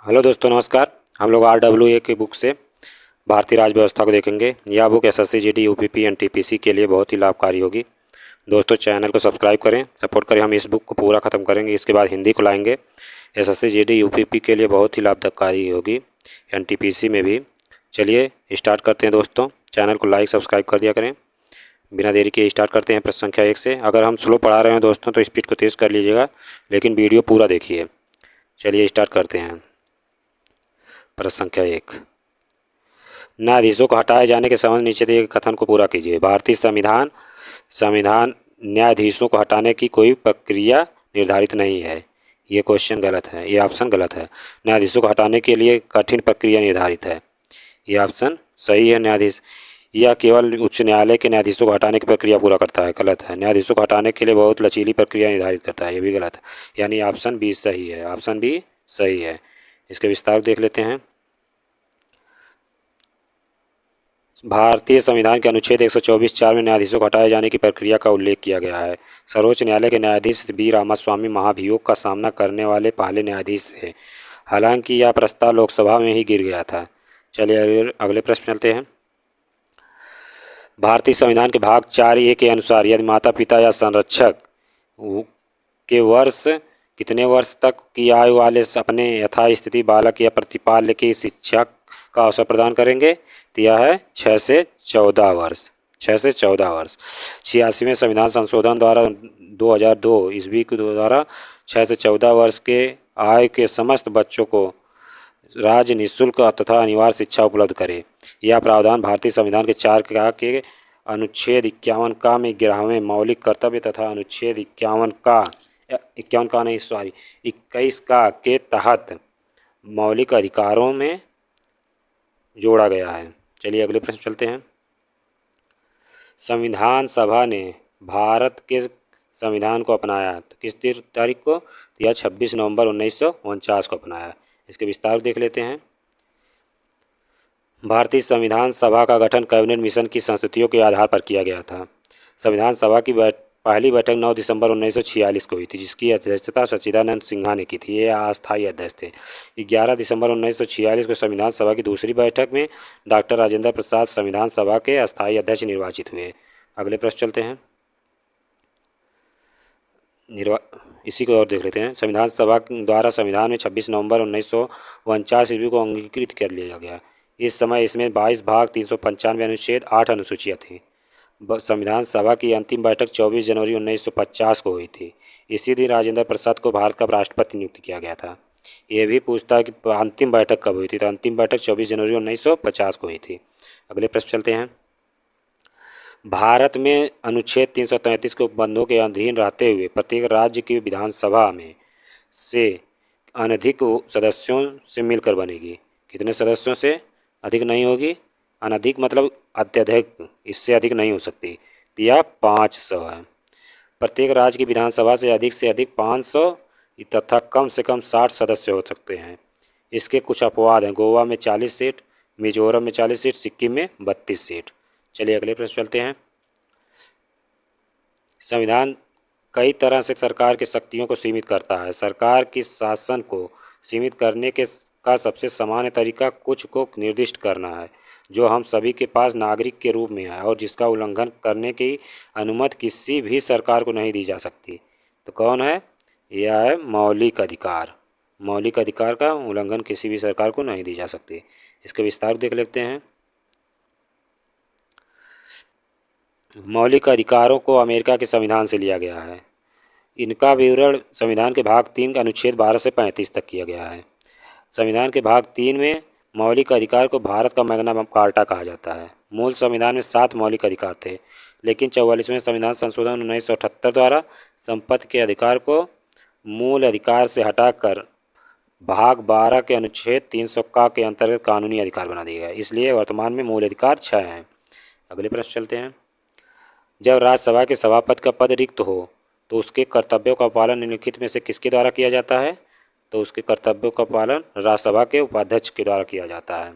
Hello दोस्तों, नमस्कार। हम लोग RWA की बुक से भारतीय राज्य व्यवस्था को देखेंगे। यह book SSC GD UPP NTPC के लिए बहुत ही लाभकारी होगी। दोस्तों, चैनल को सब्सक्राइब करें, सपोर्ट करें। हम इस बुक को पूरा ख़त्म करेंगे, इसके बाद हिंदी को लाएंगे। SSC GD UPP के लिए बहुत ही लाभकारी होगी, NTPC में भी। चलिए स्टार्ट करते हैं दोस्तों। चैनल को लाइक सब्सक्राइब कर दिया करें। बिना देरी के स्टार्ट करते हैं प्रश्न संख्या 1 से। अगर हम स्लो पढ़ा रहे हैं दोस्तों तो स्पीड को तेज़ कर लीजिएगा, लेकिन वीडियो पूरा देखिए। चलिए स्टार्ट करते हैं। प्रश्न संख्या 1, न्यायाधीशों को हटाए जाने के संबंध नीचे दिए गए कथन को पूरा कीजिए। भारतीय संविधान संविधान न्यायाधीशों को हटाने की कोई प्रक्रिया निर्धारित नहीं है। ये क्वेश्चन गलत है, ये ऑप्शन गलत है। न्यायाधीशों को हटाने के लिए कठिन प्रक्रिया निर्धारित है। ये ऑप्शन सही है। न्यायाधीश यह केवल उच्च न्यायालय के न्यायाधीशों को हटाने की प्रक्रिया पूरा करता है। गलत है। न्यायाधीशों को हटाने के लिए बहुत लचीली प्रक्रिया निर्धारित करता है। ये भी गलत है। यानी ऑप्शन बी सही है। ऑप्शन बी सही है। इसके विस्तार देख लेते हैं। भारतीय संविधान के अनुच्छेद 124(4) में न्यायाधीशों को हटाए जाने की प्रक्रिया का उल्लेख किया गया है। सर्वोच्च न्यायालय के न्यायाधीश बी रामास्वामी महाभियोग का सामना करने वाले पहले न्यायाधीश थे। हालांकि यह प्रस्ताव लोकसभा में ही गिर गया था। चलिए अगले प्रश्न चलते हैं। भारतीय संविधान के भाग 4(a) के अनुसार यदि माता पिता या संरक्षक के वर्ष कितने वर्ष तक की आयु वाले अपने यथास्थिति बालक या प्रतिपाल्य की शिक्षा का अवसर प्रदान करेंगे, तो यह है 6 से 14 वर्ष। 6 से 14 वर्ष। 86वें संविधान संशोधन द्वारा 2002 ईस्वी के द्वारा 6 से 14 वर्ष के आयु के समस्त बच्चों को राज्य निःशुल्क तथा अनिवार्य शिक्षा उपलब्ध करे। यह प्रावधान भारतीय संविधान के 4 के अनुच्छेद 51 का में 11वें मौलिक कर्तव्य तथा अनुच्छेद 51 का नहीं, सॉरी, 21 का के तहत मौलिक अधिकारों में जोड़ा गया है। चलिए अगले प्रश्न चलते हैं। संविधान सभा ने भारत के संविधान को अपनाया तो किस तारीख को? यह 26 नवंबर 1949 को अपनाया। इसके विस्तार देख लेते हैं। भारतीय संविधान सभा का गठन कैबिनेट मिशन की संस्तुतियों के आधार पर किया गया था। संविधान सभा की पहली बैठक 9 दिसंबर 1946 को हुई थी, जिसकी अध्यक्षता सच्चिदानंद सिन्हा ने की थी। ये अस्थायी अध्यक्ष थे। 11 दिसंबर 1946 को संविधान सभा की दूसरी बैठक में डॉक्टर राजेंद्र प्रसाद संविधान सभा के अस्थायी अध्यक्ष निर्वाचित हुए। अगले प्रश्न चलते हैं। इसी को और देख लेते हैं। संविधान सभा द्वारा संविधान में 26 नवंबर 1949 ईस्वी को अंगीकृत कर लिया गया। इस समय इसमें 22 भाग 395 अनुच्छेद 8 अनुसूचियाँ थीं। संविधान सभा की अंतिम बैठक 24 जनवरी 1950 को हुई थी। इसी दिन राजेंद्र प्रसाद को भारत का राष्ट्रपति नियुक्त किया गया था। ये भी पूछता है कि अंतिम बैठक कब हुई थी, तो अंतिम बैठक 24 जनवरी 1950 को हुई थी। अगले प्रश्न चलते हैं। भारत में अनुच्छेद 333 के उपबंधों के अधीन रहते हुए प्रत्येक राज्य की विधानसभा में से अनधिक सदस्यों से मिलकर बनेगी। कितने सदस्यों से? अधिक नहीं होगी। अनधिक मतलब अत्यधिक, इससे अधिक नहीं हो सकती। तो यह 500 है। प्रत्येक राज्य की विधानसभा से अधिक 500 तथा कम से कम 60 सदस्य हो सकते हैं। इसके कुछ अपवाद हैं। गोवा में 40 सीट, मिजोरम में 40 सीट, सिक्किम में 32 सीट। चलिए अगले प्रश्न चलते हैं। संविधान कई तरह से सरकार की शक्तियों को सीमित करता है। सरकार की शासन को सीमित करने का सबसे सामान्य तरीका कुछ को निर्दिष्ट करना है, जो हम सभी के पास नागरिक के रूप में है और जिसका उल्लंघन करने की अनुमति किसी भी सरकार को नहीं दी जा सकती। तो कौन है? यह है मौलिक अधिकार। मौलिक अधिकार का उल्लंघन किसी भी सरकार को नहीं दी जा सकती। इसके विस्तार देख लेते हैं। मौलिक अधिकारों को अमेरिका के संविधान से लिया गया है। इनका विवरण संविधान के भाग 3 का अनुच्छेद 12 से 35 तक किया गया है। संविधान के भाग 3 में मौलिक अधिकार को भारत का मैग्ना कार्टा कहा जाता है। मूल संविधान में 7 मौलिक अधिकार थे, लेकिन 44वें संविधान संशोधन 1978 द्वारा संपत्ति के अधिकार को मूल अधिकार से हटाकर भाग 12 के अनुच्छेद 300 का के अंतर्गत कानूनी अधिकार बना दिया गया। इसलिए वर्तमान में मूल अधिकार 6 हैं। अगले प्रश्न चलते हैं। जब राज्यसभा के सभापति का पद रिक्त हो तो उसके कर्तव्यों का पालन निम्नलिखित में से किसके द्वारा किया जाता है? तो उसके कर्तव्यों का पालन राज्यसभा के उपाध्यक्ष के द्वारा किया जाता है।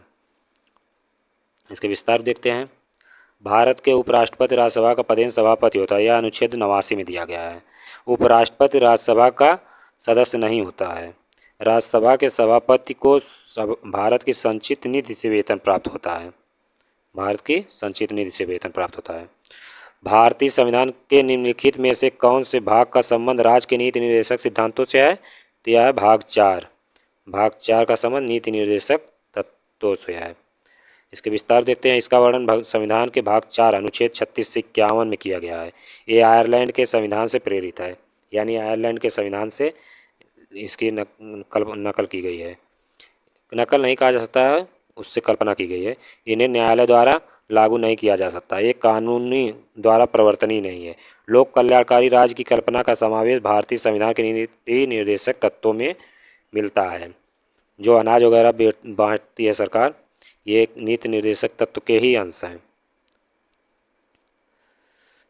इसके विस्तार देखते हैं। भारत के उपराष्ट्रपति राज्यसभा का पदेन सभापति होता है। यह अनुच्छेद 89 में दिया गया है। उपराष्ट्रपति राज्यसभा का सदस्य नहीं होता है। राज्यसभा के सभापति को भारत की संचित निधि से वेतन प्राप्त होता है। भारत की संचित निधि से वेतन प्राप्त होता है। भारतीय संविधान के निम्नलिखित में से कौन से भाग का संबंध राज्य के नीति निर्देशक सिद्धांतों से है? तो यह है भाग 4। भाग 4 का संबंध नीति निर्देशक तत्वों से है। इसके विस्तार देखते हैं। इसका वर्णन संविधान के भाग 4 अनुच्छेद 36 से 51 में किया गया है। ये आयरलैंड के संविधान से प्रेरित है, यानी आयरलैंड के संविधान से इसकी नकल की गई है। नकल नहीं कहा जा सकता है, उससे कल्पना की गई है। इन्हें न्यायालय द्वारा लागू नहीं किया जा सकता, ये कानूनी द्वारा प्रवर्तनीय नहीं है। लोक कल्याणकारी राज्य की कल्पना का समावेश भारतीय संविधान के नीति निर्देशक तत्वों में मिलता है। जो अनाज वगैरह बांटती है सरकार, ये नीति निर्देशक तत्व के ही अंश हैं।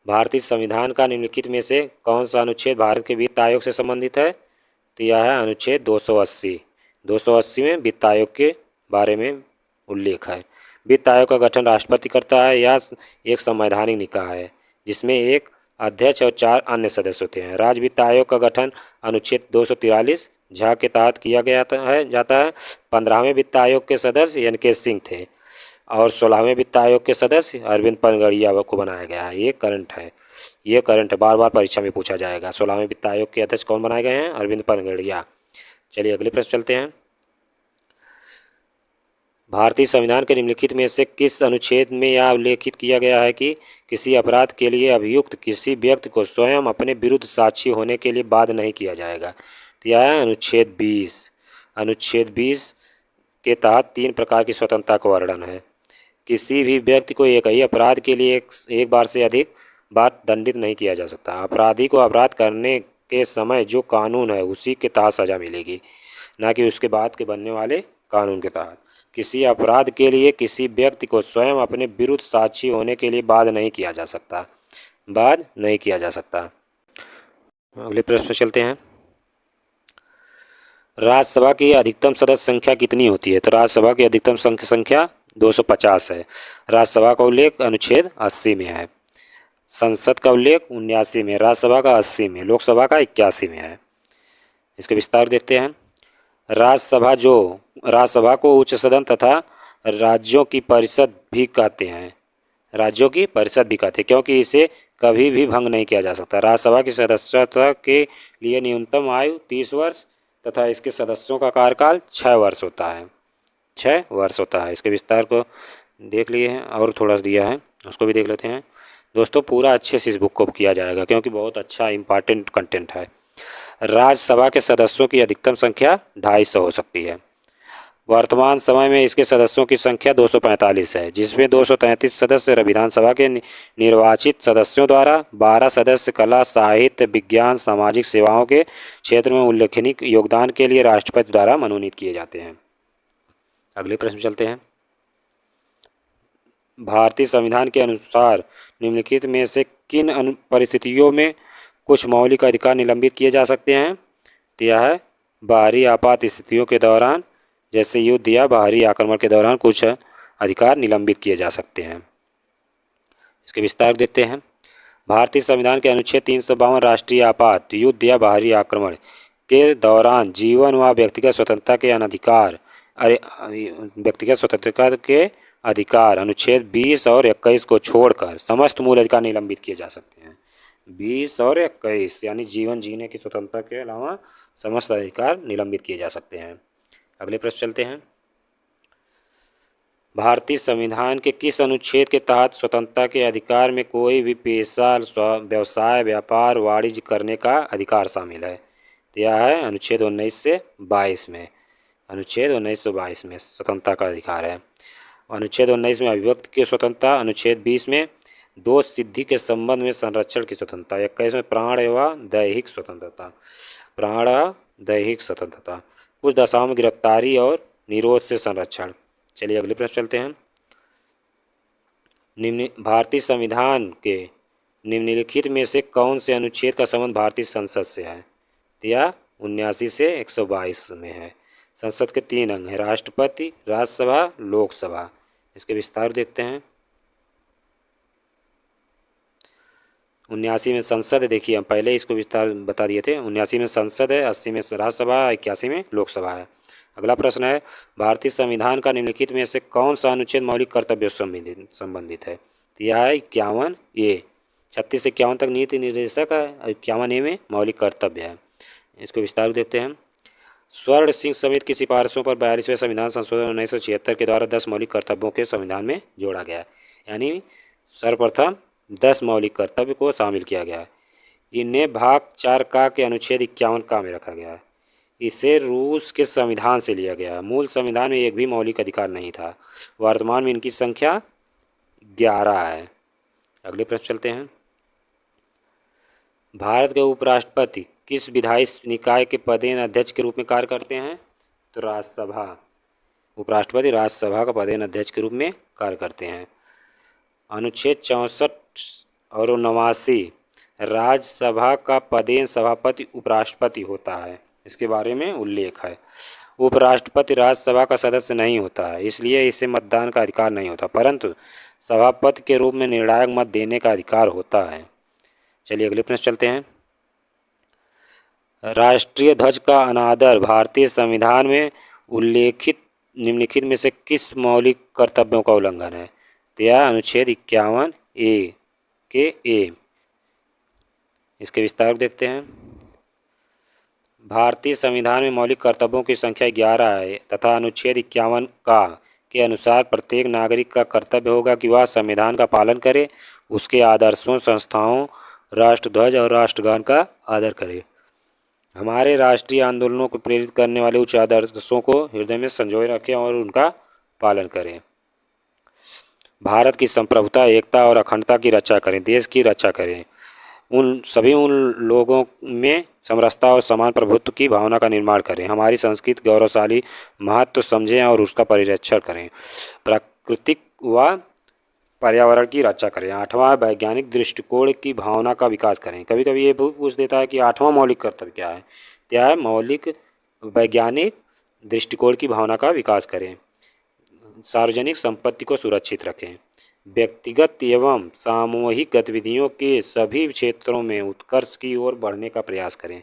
भारतीय संविधान का निम्नलिखित में से कौन सा अनुच्छेद भारत के वित्त आयोग से संबंधित है? तो यह है अनुच्छेद 280। 280 में वित्त आयोग के बारे में उल्लेख है। वित्त आयोग का गठन राष्ट्रपति करता है। यह एक संवैधानिक निकाय है जिसमें एक अध्यक्ष और 4 अन्य सदस्य होते हैं। राज्य वित्त आयोग का गठन अनुच्छेद 243 झ के तहत किया गया जाता है। 15वें वित्त आयोग के सदस्य NK सिंह थे और 16वें वित्त आयोग के सदस्य अरविंद पनगड़िया को बनाया गया है। ये करंट है, बार बार परीक्षा में पूछा जाएगा। 16वें वित्त आयोग के अध्यक्ष कौन बनाए गए हैं? अरविंद पनगड़िया। चलिए अगले प्रश्न चलते हैं। भारतीय संविधान के निम्नलिखित में से किस अनुच्छेद में यह उल्लेखित किया गया है कि किसी अपराध के लिए अभियुक्त किसी व्यक्ति को स्वयं अपने विरुद्ध साक्षी होने के लिए बाध्य नहीं किया जाएगा? तो यह है अनुच्छेद 20। अनुच्छेद 20 के तहत 3 प्रकार की स्वतंत्रता का वर्णन है। किसी भी व्यक्ति को एक ही अपराध के लिए एक बार से अधिक बार दंडित नहीं किया जा सकता। अपराधी को अपराध करने के समय जो कानून है उसी के तहत सजा मिलेगी, ना कि उसके बाद के बनने वाले कानून के तहत। किसी अपराध के लिए किसी व्यक्ति को स्वयं अपने विरुद्ध साक्षी होने के लिए बाध्य नहीं किया जा सकता। अगले प्रश्न पर चलते हैं। राज्यसभा की अधिकतम सदस्य संख्या कितनी होती है? तो राज्यसभा की अधिकतम संख्या 250 है। राज्यसभा का उल्लेख अनुच्छेद 80 में है। संसद का उल्लेख 79 में, राज्यसभा का 80 में, लोकसभा का 81 में है। इसके विस्तार देखते हैं। राज्यसभा को उच्च सदन तथा राज्यों की परिषद भी कहते हैं। क्योंकि इसे कभी भी भंग नहीं किया जा सकता। राज्यसभा की सदस्यता के लिए न्यूनतम आयु 30 वर्ष तथा इसके सदस्यों का कार्यकाल 6 वर्ष होता है। इसके विस्तार को देख लिए हैं और थोड़ा सा दिया है, उसको भी देख लेते हैं। दोस्तों पूरा अच्छे से इस बुक को किया जाएगा क्योंकि बहुत अच्छा इम्पॉर्टेंट कंटेंट है। राज्यसभा के सदस्यों की अधिकतम संख्या 250 हो सकती है। वर्तमान समय में इसके सदस्यों की संख्या 245 है, जिसमें 233 सदस्य विधानसभा के निर्वाचित सदस्यों द्वारा, 12 सदस्य कला, साहित्य, विज्ञान, सामाजिक सेवाओं के क्षेत्र में उल्लेखनीय योगदान के लिए राष्ट्रपति द्वारा मनोनीत किए जाते हैं। अगले प्रश्न चलते हैं। भारतीय संविधान के अनुसार निम्नलिखित में से किन परिस्थितियों में कुछ मौलिक अधिकार निलंबित किए जा सकते हैं? तो यह है बाहरी आपात स्थितियों के दौरान, जैसे युद्ध या बाहरी आक्रमण के दौरान कुछ अधिकार निलंबित किए जा सकते हैं। इसके विस्तार देखते हैं। भारतीय संविधान के अनुच्छेद 352 राष्ट्रीय आपात, युद्ध या बाहरी आक्रमण के दौरान जीवन व व्यक्तिगत स्वतंत्रता के अधिकार अनुच्छेद 20 और 21 को छोड़कर समस्त मूल अधिकार निलंबित किए जा सकते हैं। 20 और 21 यानी जीवन जीने की स्वतंत्रता के अलावा समस्त अधिकार निलंबित किए जा सकते हैं। अगले प्रश्न चलते हैं। भारतीय संविधान के किस अनुच्छेद के तहत स्वतंत्रता के अधिकार में कोई भी पेशा, व्यवसाय, व्यापार, वाणिज्य करने का अधिकार शामिल है? तो यह है अनुच्छेद 19 से 22 में। अनुच्छेद 19 से 22 में स्वतंत्रता का अधिकार है। अनुच्छेद 19 में अभिव्यक्ति की स्वतंत्रता, अनुच्छेद 20 में दोष सिद्धि के संबंध में संरक्षण की स्वतंत्रता, 21 में प्राण एवं दैहिक स्वतंत्रता, कुछ दशाओं में गिरफ्तारी और निरोध से संरक्षण। चलिए अगले प्रश्न चलते हैं। भारतीय संविधान के निम्नलिखित में से कौन से अनुच्छेद का संबंध भारतीय संसद से है? या 79 से 122 में है। संसद के 3 अंग हैं, राष्ट्रपति, राज्यसभा, लोकसभा। इसके विस्तार देखते हैं। 79 में संसद है। देखिए हम पहले इसको विस्तार बता दिए थे। 79 में संसद है, 80 में राज्यसभा, 81 में लोकसभा है। अगला प्रश्न है, भारतीय संविधान का निम्नलिखित में से कौन सा अनुच्छेद मौलिक कर्तव्यों से संबंधित है? तो यह है 51A। 36 से 51 तक नीति निर्देशक है, 51A में मौलिक कर्तव्य है। इसको विस्तार देखते हैं। स्वर्ण सिंह समिति की सिफारिशों पर 42वें संविधान संशोधन 1976 के द्वारा 10 मौलिक कर्तव्यों के संविधान में जोड़ा गया है। यानी सर्वप्रथम 10 मौलिक कर्तव्य को शामिल किया गया है। इन्हें भाग 4 का के अनुच्छेद 51 का में रखा गया है। इसे रूस के संविधान से लिया गया है। मूल संविधान में एक भी मौलिक अधिकार नहीं था। वर्तमान में इनकी संख्या 11 है। अगले प्रश्न चलते हैं। भारत के उपराष्ट्रपति किस विधायी निकाय के पदेन अध्यक्ष के रूप में कार्य करते हैं? तो राज्यसभा। उपराष्ट्रपति राज्यसभा का पदेन अध्यक्ष के रूप में कार्य करते हैं। अनुच्छेद 64 और 89, राज्यसभा का पदेन सभापति उपराष्ट्रपति होता है, इसके बारे में उल्लेख है। उपराष्ट्रपति राज्यसभा का सदस्य नहीं होता है, इसलिए इसे मतदान का अधिकार नहीं होता, परंतु सभापति के रूप में निर्णायक मत देने का अधिकार होता है। चलिए अगले प्रश्न चलते हैं। राष्ट्रीय ध्वज का अनादर भारतीय संविधान में उल्लेखित निम्नलिखित में से किस मौलिक कर्तव्यों का उल्लंघन है? तो यह अनुच्छेद 51A के ए। इसके विस्तार देखते हैं। भारतीय संविधान में मौलिक कर्तव्यों की संख्या 11 है तथा अनुच्छेद 51 का के अनुसार प्रत्येक नागरिक का कर्तव्य होगा कि वह संविधान का पालन करे, उसके आदर्शों, संस्थाओं, राष्ट्रध्वज और राष्ट्रगान का आदर करे। हमारे राष्ट्रीय आंदोलनों को प्रेरित करने वाले उच्च आदर्शों को हृदय में संजोए रखें और उनका पालन करें। भारत की संप्रभुता, एकता और अखंडता की रक्षा करें, देश की रक्षा करें। उन लोगों में समरसता और समान प्रभुत्व की भावना का निर्माण करें। हमारी संस्कृति गौरवशाली महत्व समझें और उसका परिरक्षण करें। प्राकृतिक व पर्यावरण की रक्षा करें। 8वां वैज्ञानिक दृष्टिकोण की भावना का विकास करें। कभी कभी ये पूछ देता है कि 8वां मौलिक कर्तव्य क्या है? क्या है? मौलिक वैज्ञानिक दृष्टिकोण की भावना का विकास करें। सार्वजनिक संपत्ति को सुरक्षित रखें। व्यक्तिगत एवं सामूहिक गतिविधियों के सभी क्षेत्रों में उत्कर्ष की ओर बढ़ने का प्रयास करें।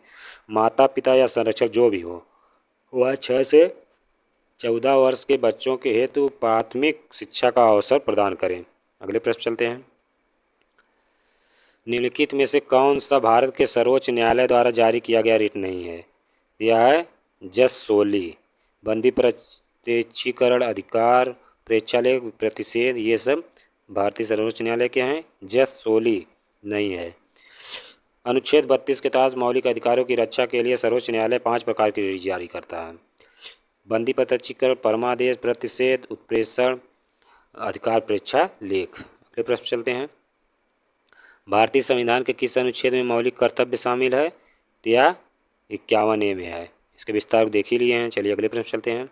माता पिता या संरक्षक जो भी हो वह 6 से 14 वर्ष के बच्चों के हेतु प्राथमिक शिक्षा का अवसर प्रदान करें। अगले प्रश्न चलते हैं। निम्नलिखित में से कौन सा भारत के सर्वोच्च न्यायालय द्वारा जारी किया गया रिट नहीं है? यह है जस सोली। बंदी प्रत्यक्षीकरण अधिकार, प्रेक्षालय प्रतिषेध, ये सब भारतीय सर्वोच्च न्यायालय के हैं। जस सोली नहीं है। अनुच्छेद 32 के तहत मौलिक अधिकारों की रक्षा के लिए सर्वोच्च न्यायालय 5 प्रकार की रिट जारी करता है। बंदी प्रत्यक्षीकरण, परमादेश, प्रतिषेध, उत्प्रेषण, अधिकार प्रेक्षा लेख। अगले प्रश्न चलते हैं। भारतीय संविधान के किस अनुच्छेद में मौलिक कर्तव्य शामिल है? तो यह 51A में है। इसके विस्तार देख ही लिए हैं। चलिए अगले प्रश्न चलते हैं।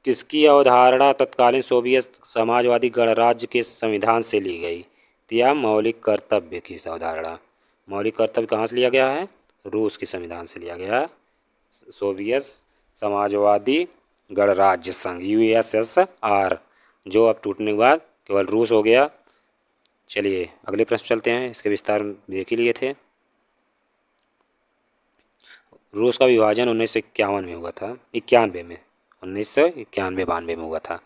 किसकी अवधारणा तत्कालीन सोवियत समाजवादी गणराज्य के संविधान से ली गई? तो यह मौलिक कर्तव्य की अवधारणा। मौलिक कर्तव्य कहाँ से लिया गया है? रूस के संविधान से लिया गया है। सोवियत समाजवादी गणराज्य संघ USSR, जो अब टूटने के बाद केवल रूस हो गया। चलिए अगले प्रश्न चलते हैं। इसके विस्तार देख ही लिए थे। रूस का विभाजन 1951 में हुआ था। 91 में 1991-92 में हुआ था।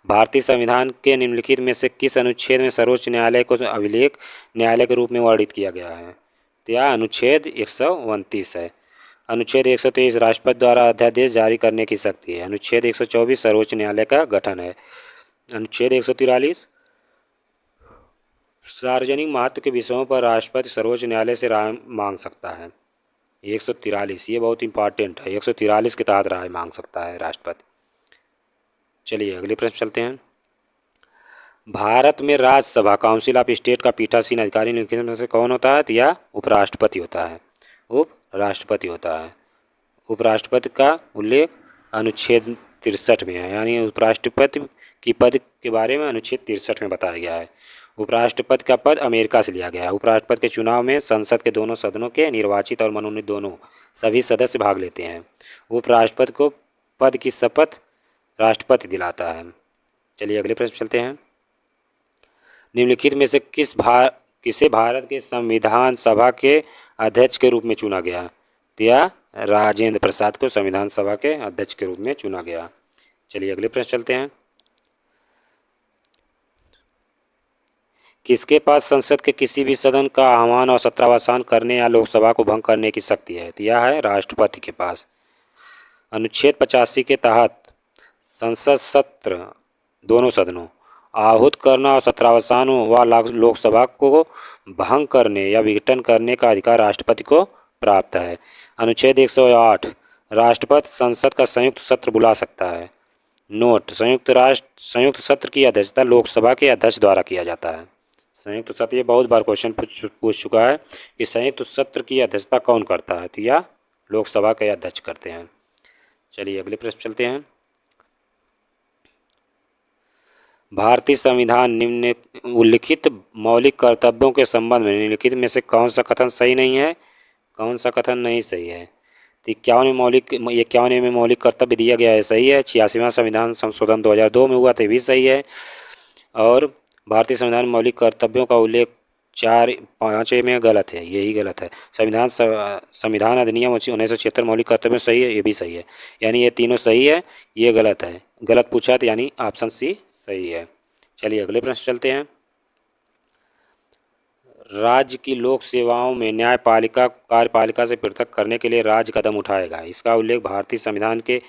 भारतीय संविधान के निम्नलिखित में से किस अनुच्छेद में सर्वोच्च न्यायालय को अभिलेख न्यायालय के रूप में वर्णित किया गया है? तो यह अनुच्छेद 129 है। अनुच्छेद 123 राष्ट्रपति द्वारा अध्यादेश जारी करने की शक्ति है। अनुच्छेद 124 सर्वोच्च न्यायालय का गठन है। अनुच्छेद 143 सार्वजनिक महत्व के विषयों पर राष्ट्रपति सर्वोच्च न्यायालय से राय मांग सकता है। 143 ये बहुत इंपॉर्टेंट है। 143 के तहत राय मांग सकता है राष्ट्रपति। चलिए अगले प्रश्न चलते हैं। भारत में राज्यसभा काउंसिल ऑफ स्टेट का पीठासीन अधिकारी निम्नलिखित में से कौन होता है? तो यह उपराष्ट्रपति होता है। उपराष्ट्रपति होता है। उपराष्ट्रपति का उल्लेख अनुच्छेद 63 में है। यानी उपराष्ट्रपति की पद के बारे में अनुच्छेद 63 में बताया गया है। उपराष्ट्रपति का पद अमेरिका से लिया गया है। उपराष्ट्रपति के चुनाव में संसद के दोनों सदनों के निर्वाचित और मनोनीत दोनों सभी सदस्य भाग लेते हैं। उपराष्ट्रपति को पद की शपथ राष्ट्रपति दिलाता है। चलिए अगले प्रश्न चलते हैं। निम्नलिखित में से किसे भारत के संविधान सभा के अध्यक्ष के रूप में चुना गया? तो यह राजेंद्र प्रसाद को संविधान सभा के अध्यक्ष के रूप में चुना गया। चलिए अगले प्रश्न चलते हैं। किसके पास संसद के किसी भी सदन का आह्वान और सत्रावसान करने या लोकसभा को भंग करने की शक्ति है? तो यह है राष्ट्रपति के पास। अनुच्छेद 85 के तहत संसद सत्र दोनों सदनों आहूत करना और सत्रावसान व लोकसभा को भंग करने या विघटन करने का अधिकार राष्ट्रपति को प्राप्त है। अनुच्छेद 108 राष्ट्रपति संसद का संयुक्त सत्र बुला सकता है। नोट: संयुक्त सत्र की अध्यक्षता लोकसभा के अध्यक्ष द्वारा किया जाता है। संयुक्त सत्र, ये बहुत बार क्वेश्चन पूछ चुका है कि संयुक्त सत्र की अध्यक्षता कौन करता है? तो यह लोकसभा के अध्यक्ष करते हैं। चलिए अगले प्रश्न चलते हैं। भारतीय संविधान निम्न उल्लिखित मौलिक कर्तव्यों के संबंध में निम्नलिखित में से कौन सा कथन सही नहीं है, कौन सा कथन नहीं सही है? तो 51वें में मौलिक कर्तव्य दिया गया है, सही है। 86वां संविधान संशोधन 2002 में हुआ तो भी सही है। और भारतीय संविधान में मौलिक कर्तव्यों का उल्लेख 4-5 में गलत है, यही गलत है। संविधान अधिनियम 1976 मौलिक कर्तव्य सही है, ये भी सही है। यानी ये तीनों सही है, ये गलत है। गलत पूछा तो यानी ऑप्शन सी सही है। चलिए अगले प्रश्न चलते हैं। राज्य की लोक सेवाओं में न्यायपालिका कार्यपालिका से पृथक करने के लिए राज्य कदम उठाएगा। इसका उल्लेख भारतीय संविधान के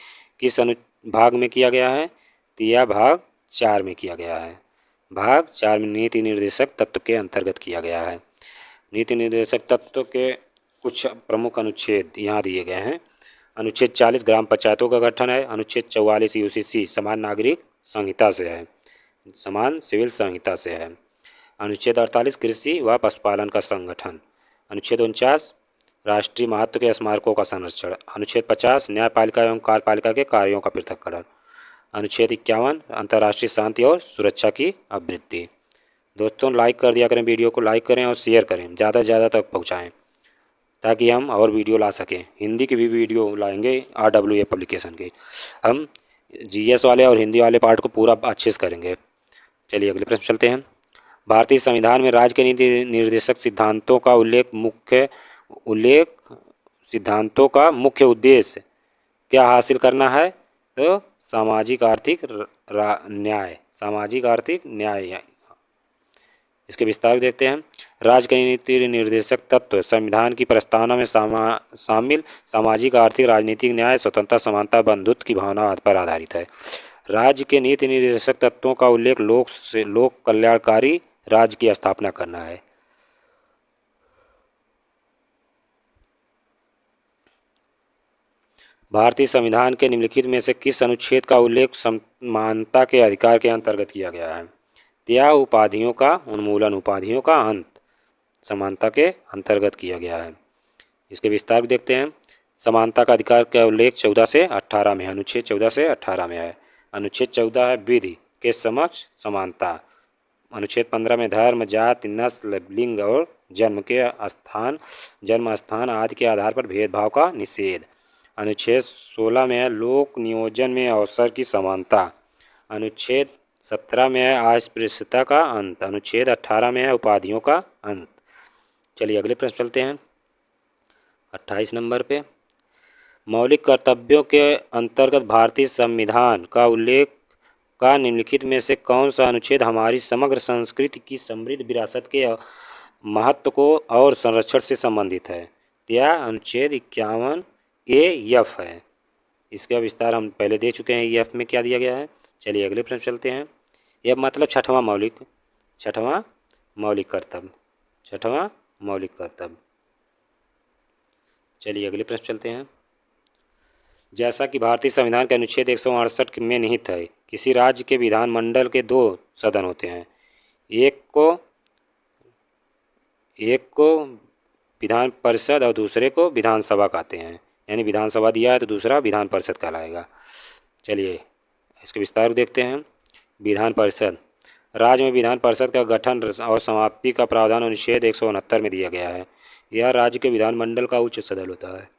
किस अनुभाग में किया गया है? तो यह भाग 4 में किया गया है। भाग 4 में नीति निर्देशक तत्व के अंतर्गत किया गया है। नीति निर्देशक तत्व के कुछ प्रमुख अनुच्छेद यहाँ दिए गए हैं। अनुच्छेद 40 ग्राम पंचायतों का गठन है। अनुच्छेद 44 यूसीसी समान नागरिक संहिता से है, समान सिविल संहिता से है। अनुच्छेद 48 कृषि व पशुपालन का संगठन। अनुच्छेद 49 राष्ट्रीय महत्व के स्मारकों का संरक्षण। अनुच्छेद 50 न्यायपालिका एवं कार्यपालिका के कार्यों का पृथक्करण। अनुच्छेद 51 अंतर्राष्ट्रीय शांति और सुरक्षा की आवृत्ति। दोस्तों लाइक कर दिया करें, वीडियो को लाइक करें और शेयर करें, ज़्यादा से ज़्यादा तक पहुँचाएँ ताकि हम और वीडियो ला सकें। हिंदी की भी वीडियो लाएंगे RWA पब्लिकेशन की। हम GS वाले और हिंदी वाले पार्ट को पूरा अच्छे से करेंगे। चलिए अगले प्रश्न चलते हैं। भारतीय संविधान में राज्य के नीति निर्देशक सिद्धांतों का सिद्धांतों का मुख्य उद्देश्य क्या हासिल करना है? तो सामाजिक आर्थिक न्याय। इसके विस्तार देखते हैं। राज्य के नीति निर्देशक तत्व संविधान की प्रस्तावना में शामिल सामाजिक आर्थिक राजनीतिक न्याय स्वतंत्रता समानता बंधुत्व की भावना पर आधारित है। राज्य के नीति निर्देशक तत्वों का उल्लेख लोक कल्याणकारी राज्य की स्थापना करना है। भारतीय संविधान के निम्नलिखित में से किस अनुच्छेद का उल्लेख समानता के अधिकार के अंतर्गत किया गया है? यह उपाधियों का उन्मूलन, उपाधियों का अंत समानता के अंतर्गत किया गया है। इसके विस्तार को देखते हैं। समानता का अधिकार का उल्लेख 14 से 18 में है, अनुच्छेद 14 से 18 में है। अनुच्छेद 14 है विधि के समक्ष समानता। अनुच्छेद 15 में धर्म, जाति, नस्ल, लिंग और जन्म स्थान आदि के आधार पर भेदभाव का निषेध। अनुच्छेद 16 में है लोक नियोजन में अवसर की समानता। अनुच्छेद 17 में है अस्पृश्यता का अंत। अनुच्छेद 18 में है उपाधियों का अंत। चलिए अगले प्रश्न चलते हैं। 28 नंबर पे मौलिक कर्तव्यों के अंतर्गत भारतीय संविधान का उल्लेख का निम्नलिखित में से कौन सा अनुच्छेद हमारी समग्र संस्कृति की समृद्ध विरासत के महत्व को और संरक्षण से संबंधित है? यह अनुच्छेद 51A(F) है। इसका विस्तार हम पहले दे चुके हैं। F में क्या दिया गया है? चलिए अगले प्रश्न चलते हैं। यह मतलब छठवां मौलिक कर्तव्य। चलिए अगले प्रश्न चलते हैं। जैसा कि भारतीय संविधान के अनुच्छेद 168 में निहित है, किसी राज्य के विधानमंडल के 2 सदन होते हैं। एक को विधान परिषद और दूसरे को विधानसभा कहते हैं। यानी विधानसभा दिया है तो दूसरा विधान परिषद कहलाएगा। चलिए इसके विस्तार देखते हैं। विधान परिषद राज्य में विधान परिषद का गठन और समाप्ति का प्रावधान अनुच्छेद 169 में दिया गया है। यह राज्य के विधानमंडल का उच्च सदन होता है।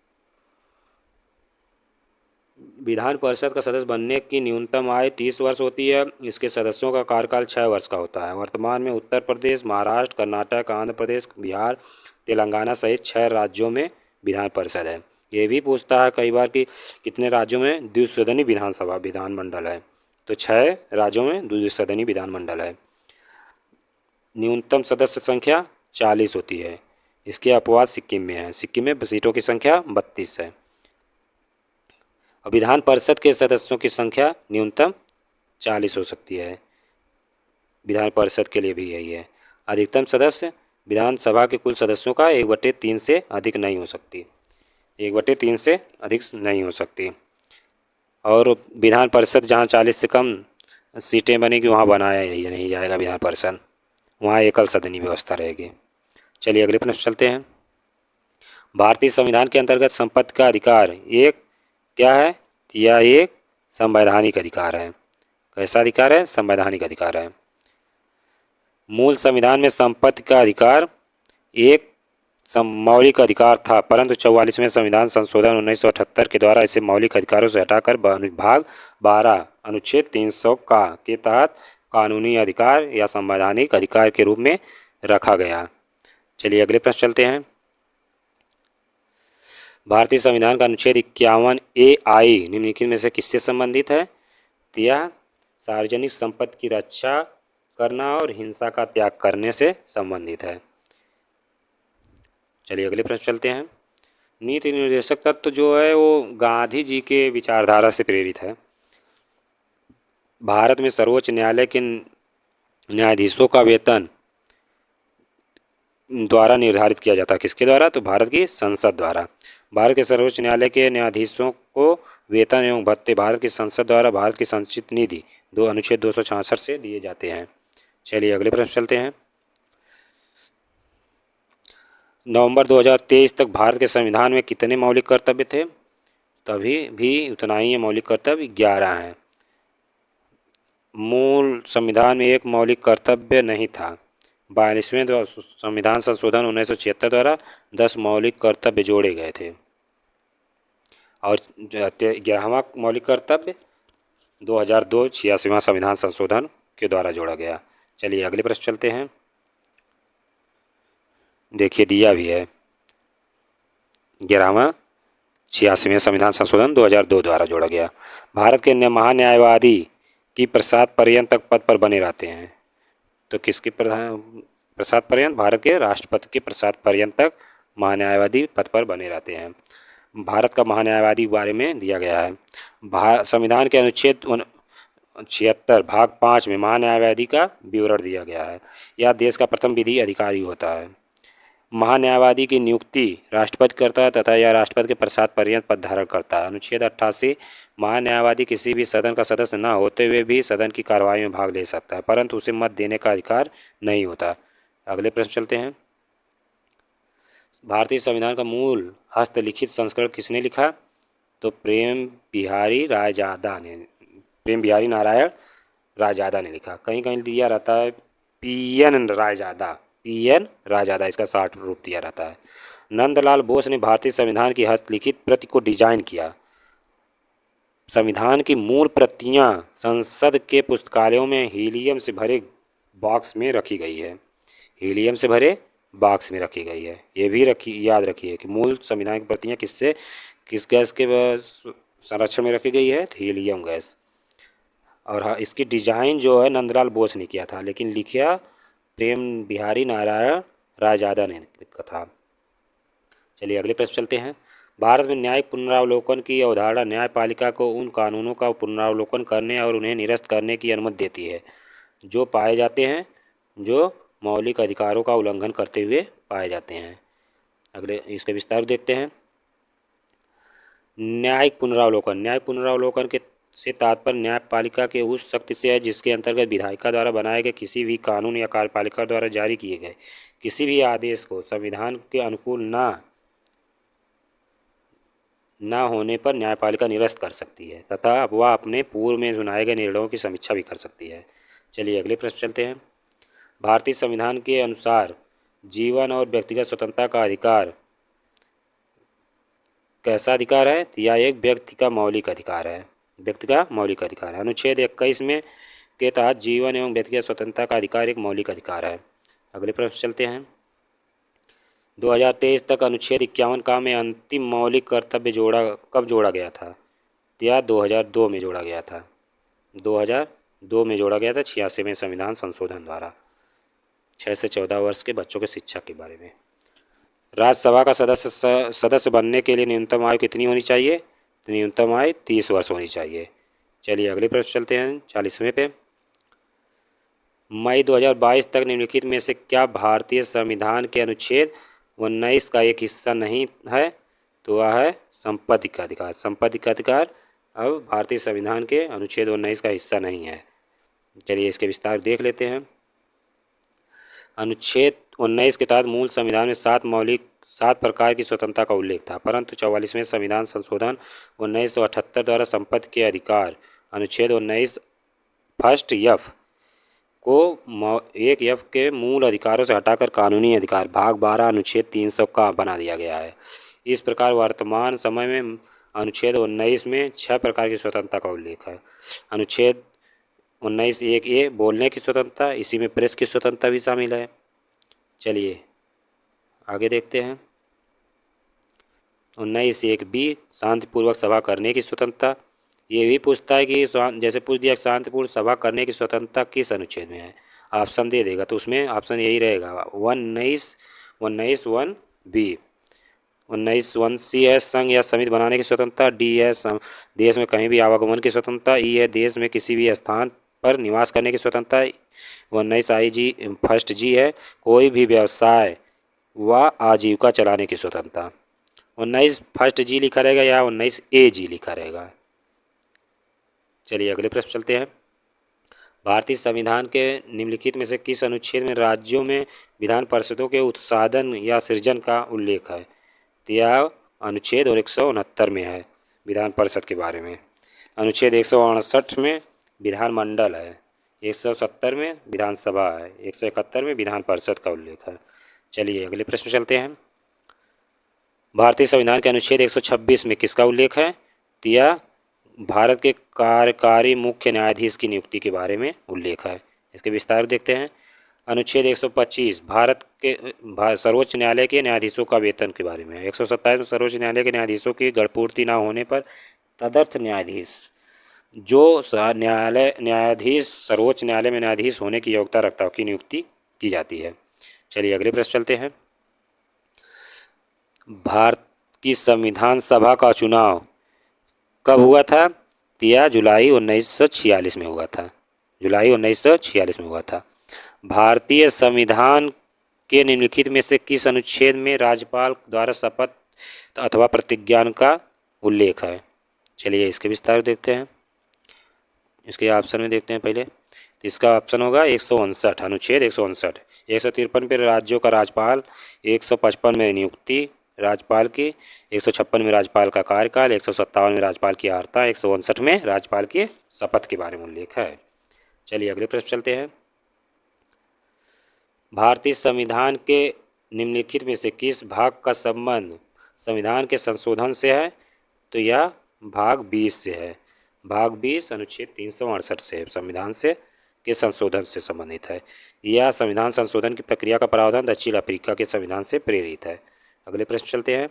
विधान परिषद का सदस्य बनने की न्यूनतम आयु 30 वर्ष होती है। इसके सदस्यों का कार्यकाल 6 वर्ष का होता है। वर्तमान में उत्तर प्रदेश, महाराष्ट्र, कर्नाटक, आंध्र प्रदेश, बिहार, तेलंगाना सहित 6 राज्यों में विधान परिषद है। ये भी पूछता है कई बार कि कितने राज्यों में द्विसदनी विधानसभा विधानमंडल है, तो 6 राज्यों में द्विसदनी विधानमंडल है। न्यूनतम सदस्य संख्या 40 होती है। इसके अपवाद सिक्किम में है। सिक्किम में सीटों की संख्या 32 है। और विधान परिषद के सदस्यों की संख्या न्यूनतम 40 हो सकती है। विधान परिषद के लिए भी यही है। अधिकतम सदस्य विधानसभा के कुल सदस्यों का 1/3 से अधिक नहीं हो सकती। 1/3 से अधिक नहीं हो सकती। और विधान परिषद जहाँ 40 से कम सीटें बनेगी वहाँ बनाया ही नहीं जाएगा विधान परिषद, वहाँ एकल सदनी व्यवस्था रहेगी। चलिए अगले प्रश्न चलते हैं। भारतीय संविधान के अंतर्गत संपत्ति का अधिकार एक क्या है? यह एक संवैधानिक अधिकार है। कैसा अधिकार है? संवैधानिक अधिकार है। मूल संविधान में संपत्ति का अधिकार एक मौलिक अधिकार था, परंतु 44वें संविधान संशोधन 1978 के द्वारा इसे मौलिक अधिकारों से हटाकर भाग 12 अनुच्छेद 300 के तहत कानूनी अधिकार या संवैधानिक अधिकार के रूप में रखा गया। चलिए अगले प्रश्न चलते हैं। भारतीय संविधान का अनुच्छेद 51A(I) निम्नलिखित में से किससे संबंधित है? तो यह सार्वजनिक संपत्ति की रक्षा करना और हिंसा का त्याग करने से संबंधित है। चलिए अगले प्रश्न चलते हैं। नीति निर्देशक तत्व जो है वो गांधी जी के विचारधारा से प्रेरित है। भारत में सर्वोच्च न्यायालय के न्यायाधीशों का वेतन द्वारा निर्धारित किया जाता है। किसके द्वारा? तो भारत की संसद द्वारा। भारत के सर्वोच्च न्यायालय के न्यायाधीशों को वेतन एवं भत्ते भारत की संसद द्वारा भारत की संचित निधि अनुच्छेद 266 से दिए जाते हैं। चलिए अगले प्रश्न चलते हैं। नवंबर 2023 तक भारत के संविधान में कितने मौलिक कर्तव्य थे? तभी भी उतना ही मौलिक कर्तव्य 11 हैं। मूल संविधान में एक मौलिक कर्तव्य नहीं था। 42वें संविधान संशोधन 1976 द्वारा 10 मौलिक कर्तव्य जोड़े गए थे। और 11वां मौलिक कर्तव्य 2002 86वां संविधान संशोधन के द्वारा जोड़ा गया। चलिए अगले प्रश्न चलते हैं। देखिए दिया भी है 11वां 86वें संविधान संशोधन 2002 द्वारा जोड़ा गया। भारत के महान्यायवादी की प्रसाद पर्यंत तक पद पर बने रहते हैं। तो किसके प्रसाद पर्यंत? भारत के राष्ट्रपति के प्रसाद पर्यंत तक महान्यायवादी पद पर बने रहते हैं। भारत का महान्यायवादी के बारे में दिया गया है। संविधान के अनुच्छेद 76 भाग 5 में महान्यायवादी का विवरण दिया गया है। यह देश का प्रथम विधि अधिकारी होता है। महान्यायवादी की नियुक्ति राष्ट्रपति करता है तथा यह राष्ट्रपति के प्रसाद पर्यंत पद धारण करता है। अनुच्छेद 88 महान्यायवादी किसी भी सदन का सदस्य न होते हुए भी सदन की कार्यवाही में भाग ले सकता है, परंतु उसे मत देने का अधिकार नहीं होता। अगले प्रश्न चलते हैं। भारतीय संविधान का मूल हस्तलिखित संस्करण किसने लिखा? तो प्रेम बिहारी नारायण रायजादा ने लिखा। कहीं कहीं दिया रहता है PN रायजादा, इसका शॉर्ट रूप दिया रहता है। नंदलाल बोस ने भारतीय संविधान की हस्तलिखित प्रति को डिजाइन किया। संविधान की मूल प्रतियां संसद के पुस्तकालयों में हीलियम से भरे बॉक्स में रखी गई है। हीलियम से भरे बॉक्स में रखी गई है। ये भी याद रखिए कि मूल संविधान की प्रतियां किस गैस के संरक्षण में रखी गई है? Helium gas. और हाँ, इसकी डिजाइन जो है नंदलाल बोस ने किया था, लेकिन लिखा प्रेम बिहारी नारायण रायजादा ने लिखा था। चलिए अगले प्रश्न चलते हैं। भारत में न्यायिक पुनरावलोकन की अवधारणा न्यायपालिका को उन कानूनों का पुनरावलोकन करने और उन्हें निरस्त करने की अनुमति देती है जो पाए जाते हैं जो मौलिक अधिकारों का उल्लंघन करते हुए पाए जाते हैं। अगले इसके विस्तार देखते हैं। न्यायिक पुनरावलोकन के से तात्पर्य न्यायपालिका के उस शक्ति से है जिसके अंतर्गत विधायिका द्वारा बनाए गए किसी भी कानून या कार्यपालिका द्वारा जारी किए गए किसी भी आदेश को संविधान के अनुकूल न होने पर न्यायपालिका निरस्त कर सकती है तथा वह अपने पूर्व में सुनाए गए निर्णयों की समीक्षा भी कर सकती है। चलिए अगले प्रश्न चलते हैं। भारतीय संविधान के अनुसार जीवन और व्यक्तिगत स्वतंत्रता का अधिकार कैसा अधिकार है? तो यह एक व्यक्ति का मौलिक अधिकार है, व्यक्ति का मौलिक अधिकार है। अनुच्छेद 21 में के तहत जीवन एवं व्यक्तिगत स्वतंत्रता का अधिकार एक मौलिक अधिकार है। अगले प्रश्न चलते हैं। 2023 तक अनुच्छेद 51 का में अंतिम मौलिक कर्तव्य कब जोड़ा गया था? या 2002 में जोड़ा गया था। 2002 में जोड़ा गया था 86वें संविधान संशोधन द्वारा 6 से 14 वर्ष के बच्चों के शिक्षा के बारे में। राज्यसभा का सदस्य बनने के लिए न्यूनतम आयु कितनी होनी चाहिए? तो न्यूनतम आयु 30 वर्ष होनी चाहिए। चलिए अगले प्रश्न चलते हैं 40वें पे। मई 2022 तक निम्नलिखित में से क्या भारतीय संविधान के अनुच्छेद 19 का एक हिस्सा नहीं है? तो वह है संपत्ति का अधिकार। संपत्ति का अधिकार अब भारतीय संविधान के अनुच्छेद 19 का हिस्सा नहीं है। चलिए इसके विस्तार देख लेते हैं। अनुच्छेद 19 के तहत मूल संविधान में 7 प्रकार की स्वतंत्रता का उल्लेख था, परंतु 44वें संविधान संशोधन 1978 द्वारा संपत्ति के अधिकार अनुच्छेद 19 फर्स्ट एफ को 1 के मूल अधिकारों से हटाकर कानूनी अधिकार भाग 12 अनुच्छेद 300 का बना दिया गया है। इस प्रकार वर्तमान समय में अनुच्छेद 19 में 6 प्रकार की स्वतंत्रता का उल्लेख है। अनुच्छेद 19(1)(a) बोलने की स्वतंत्रता, इसी में प्रेस की स्वतंत्रता भी शामिल है। चलिए आगे देखते हैं। 19(1)(b) शांतिपूर्वक सभा करने की स्वतंत्रता। ये भी पूछता है कि जैसे पूछ दिया शांतिपूर्ण सभा करने की स्वतंत्रता किस अनुच्छेद में है, ऑप्शन दे देगा तो उसमें ऑप्शन यही रहेगा 19(1)(b). 19(1)(c) है संघ या समिति बनाने की स्वतंत्रता। डी है देश में कहीं भी आवागमन की स्वतंत्रता। ई है देश में किसी भी स्थान पर निवास करने की स्वतंत्रता। 19(i)(g) फर्स्ट जी है कोई भी व्यवसाय व आजीविका चलाने की स्वतंत्रता। 19 फर्स्ट जी लिखा रहेगा या 19(a)(g) लिखा रहेगा। चलिए अगले प्रश्न चलते हैं। भारतीय संविधान के निम्नलिखित में से किस अनुच्छेद में राज्यों में विधान परिषदों के उत्साधन या सृजन का उल्लेख है? यह अनुच्छेद 169 में है विधान परिषद के बारे में। अनुच्छेद 168 में विधानमंडल है, 170 में विधानसभा है, 171 में विधान परिषद का उल्लेख है। चलिए अगले प्रश्न चलते हैं। भारतीय संविधान के अनुच्छेद 126 में किसका उल्लेख है? यह भारत के कार्यकारी मुख्य न्यायाधीश की नियुक्ति के बारे में उल्लेख है। इसके विस्तार देखते हैं। अनुच्छेद 125 भारत के सर्वोच्च न्यायालय के न्यायाधीशों का वेतन के बारे में है। 127 में सर्वोच्च न्यायालय के न्यायाधीशों की गढ़पूर्ति न होने पर तदर्थ न्यायाधीश जो न्यायाधीश सर्वोच्च न्यायालय में न्यायाधीश होने की योग्यता रखता हो की नियुक्ति की जाती है। चलिए अगले प्रश्न चलते हैं। भारत की संविधान सभा का चुनाव कब हुआ था? यह जुलाई 1946 में हुआ था। जुलाई 1946 में हुआ था। भारतीय संविधान के निम्नलिखित में से किस अनुच्छेद में राज्यपाल द्वारा शपथ अथवा प्रतिज्ञान का उल्लेख है? चलिए इसके विस्तार देखते हैं। इसके ऑप्शन में देखते हैं पहले। तो इसका ऑप्शन होगा 159 अनुच्छेद 159। 153 पे राज्यों का राज्यपाल, 155 में नियुक्ति राज्यपाल की, 156 में राज्यपाल का कार्यकाल, 157 में राज्यपाल की अर्हता, 159 में राज्यपाल के शपथ के बारे में उल्लेख है। चलिए अगले प्रश्न चलते हैं। भारतीय संविधान के निम्नलिखित में से किस भाग का संबंध संविधान के संशोधन से है? तो यह भाग 20 से है। भाग 20 अनुच्छेद 368 से संविधान से के संशोधन से संबंधित है। यह संविधान संशोधन की प्रक्रिया का प्रावधान दक्षिण अफ्रीका के संविधान से प्रेरित है। अगले प्रश्न चलते हैं।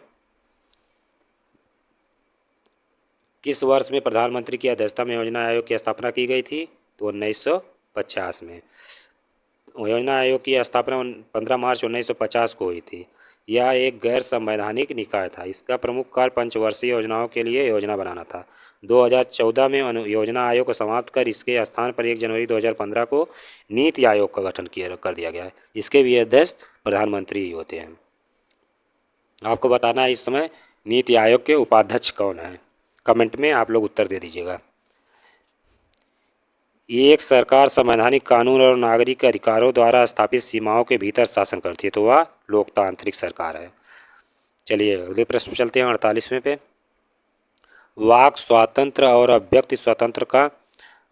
किस वर्ष में प्रधानमंत्री की अध्यक्षता में योजना आयोग की स्थापना की गई थी? तो 1950 में। योजना आयोग की स्थापना 15 मार्च 1950 को हुई थी। यह एक गैर संवैधानिक निकाय था। इसका प्रमुख कार्य पंचवर्षीय योजनाओं के लिए योजना बनाना था। 2014 में योजना आयोग को समाप्त कर इसके स्थान पर 1 जनवरी 2015 को नीति आयोग का गठन कर दिया गया है। इसके भी अध्यक्ष प्रधानमंत्री ही होते हैं। आपको बताना है इस समय नीति आयोग के उपाध्यक्ष कौन है, कमेंट में आप लोग उत्तर दे दीजिएगा। एक सरकार संवैधानिक कानून और नागरिक अधिकारों द्वारा स्थापित सीमाओं के भीतर शासन करती है तो वह लोकतांत्रिक सरकार है। चलिए अगले प्रश्न चलते हैं 48वें पे। वाक स्वातंत्र और अभिव्यक्ति स्वातंत्र का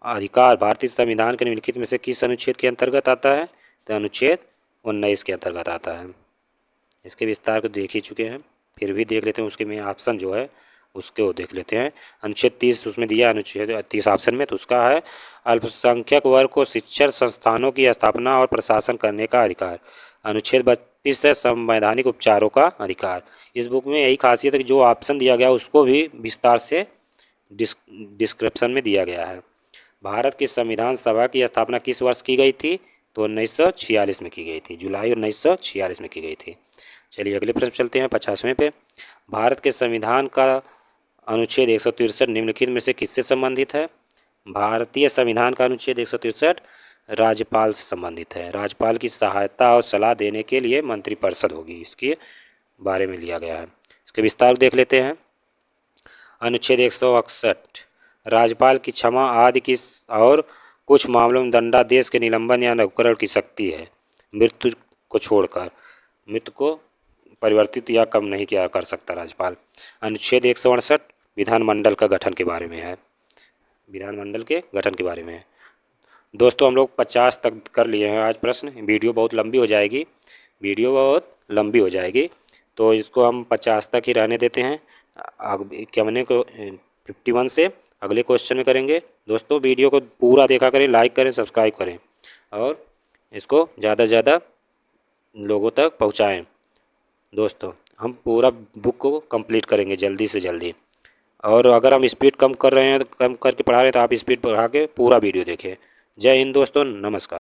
अधिकार भारतीय संविधान के निम्नलिखित में से किस अनुच्छेद के अंतर्गत आता है? तो अनुच्छेद 19 के अंतर्गत आता है। इसके विस्तार को देख ही चुके हैं, फिर भी देख लेते हैं उसके में ऑप्शन जो है उसके वो देख लेते हैं। अनुच्छेद 30 उसमें दिया, अनुच्छेद 30 ऑप्शन में, तो उसका है अल्पसंख्यक वर्ग को शिक्षण संस्थानों की स्थापना और प्रशासन करने का अधिकार। अनुच्छेद 32 है संवैधानिक उपचारों का अधिकार। इस बुक में यही खासियत है कि जो ऑप्शन दिया गया उसको भी विस्तार से डिस्क्रिप्शन में दिया गया है। भारत की संविधान सभा की स्थापना किस वर्ष की गई थी? तो 1946 में की गई थी, जुलाई 1946 में की गई थी। चलिए अगले प्रश्न चलते हैं 50वें पे। भारत के संविधान का अनुच्छेद 163 निम्नलिखित में से किससे संबंधित है? भारतीय संविधान का अनुच्छेद 163 राज्यपाल से संबंधित है। राज्यपाल की सहायता और सलाह देने के लिए मंत्रिपरिषद होगी, इसके बारे में लिया गया है। इसके विस्तार देख लेते हैं। अनुच्छेद 161 राज्यपाल की क्षमा आदि की और कुछ मामलों में दंडादेश के निलंबन या नवीकरण की शक्ति है, मृत्यु को छोड़कर। मृत्यु को परिवर्तित या कम नहीं किया कर सकता राज्यपाल। अनुच्छेद 168 विधानमंडल का गठन के बारे में है, विधानमंडल के गठन के बारे में है। दोस्तों हम लोग 50 तक कर लिए हैं आज प्रश्न। वीडियो बहुत लंबी हो जाएगी, तो इसको हम 50 तक ही रहने देते हैं। इक्यावन को 51 से अगले क्वेश्चन में करेंगे। दोस्तों वीडियो को पूरा देखा करें, लाइक करें, सब्सक्राइब करें और इसको ज़्यादा से ज़्यादा लोगों तक पहुँचाएँ। दोस्तों हम पूरा बुक को कंप्लीट करेंगे जल्दी से जल्दी, और अगर हम स्पीड कम कर रहे हैं तो कम करके पढ़ा रहे हैं तो आप स्पीड बढ़ा के पूरा वीडियो देखें। जय हिंद दोस्तों, नमस्कार।